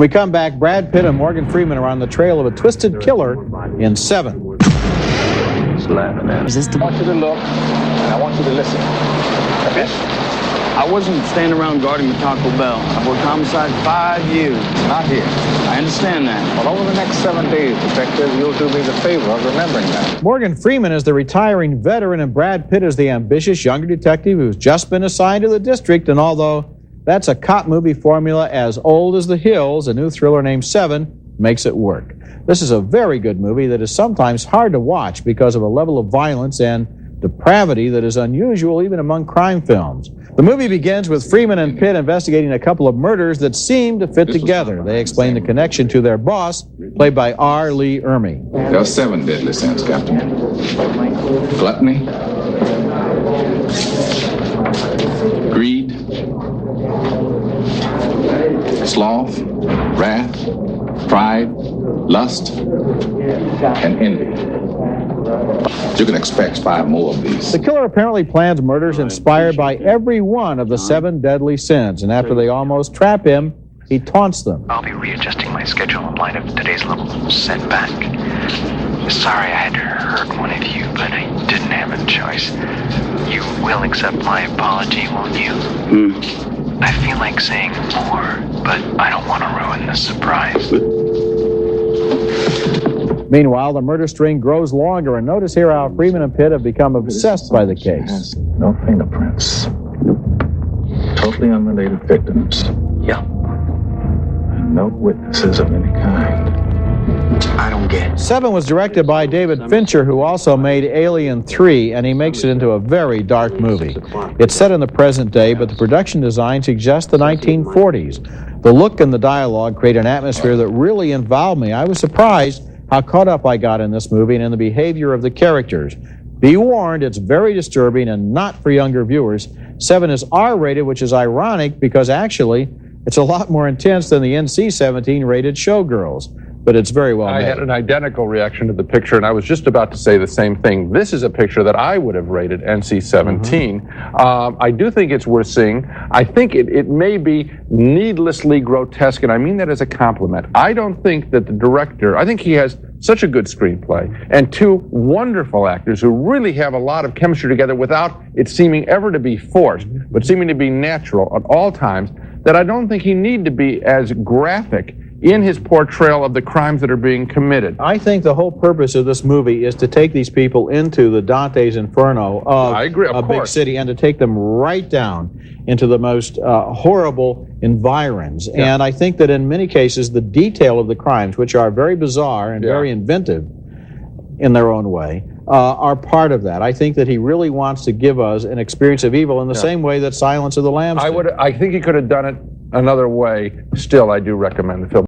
When we come back, Brad Pitt and Morgan Freeman are on the trail of a twisted killer in Seven. I want you to look, and I want you to listen. Okay? I wasn't standing around guarding the Taco Bell. I've worked homicide 5 years. Not here. I understand that. Well, over the next 7 days, Detective, you'll do me the favor of remembering that. Morgan Freeman is the retiring veteran, and Brad Pitt is the ambitious younger detective who's just been assigned to the district. And although that's a cop movie formula as old as the hills, a new thriller named Seven makes it work. This is a very good movie that is sometimes hard to watch because of a level of violence and depravity that is unusual even among crime films. The movie begins with Freeman and Pitt investigating a couple of murders that seem to fit together. They explain the connection to their boss, played by R. Lee Ermey. There are 7 deadly sins, Captain. Gluttony, greed, sloth, wrath, pride, lust, and envy. You can expect 5 more of these. The killer apparently plans murders inspired by every one of the 7 deadly sins, and after they almost trap him, he taunts them. I'll be readjusting my schedule in light of today's little setback. Sorry I had to hurt one of you, but I didn't have a choice. You will accept my apology, won't you? I feel like saying more, but I don't want to ruin the surprise. Meanwhile, the murder string grows longer, and notice here how Freeman and Pitt have become obsessed by the case. No fingerprints. Totally unrelated victims. Yeah. And no witnesses of any kind. I don't get it. Seven was directed by David Fincher, who also made Alien 3, and he makes it into a very dark movie. It's set in the present day, but the production design suggests the 1940s. The look and the dialogue create an atmosphere that really involved me. I was surprised how caught up I got in this movie and in the behavior of the characters. Be warned, it's very disturbing and not for younger viewers. Seven is R-rated, which is ironic because actually it's a lot more intense than the NC-17 rated Showgirls. But it's very well made. I had an identical reaction to the picture, and I was just about to say the same thing. This is a picture that I would have rated NC-17. I do think it's worth seeing. I think it may be needlessly grotesque, and I mean that as a compliment. I don't think that the director, I think he has such a good screenplay, and 2 wonderful actors who really have a lot of chemistry together without it seeming ever to be forced, but seeming to be natural at all times, that I don't think he need to be as graphic in his portrayal of the crimes that are being committed. I think the whole purpose of this movie is to take these people into the Dante's Inferno of a big city and to take them right down into the most horrible environs. Yeah. And I think that in many cases, the detail of the crimes, which are very bizarre and very inventive in their own way, are part of that. I think that he really wants to give us an experience of evil in the same way that Silence of the Lambs did. I think he could have done it another way. Still, I do recommend the film.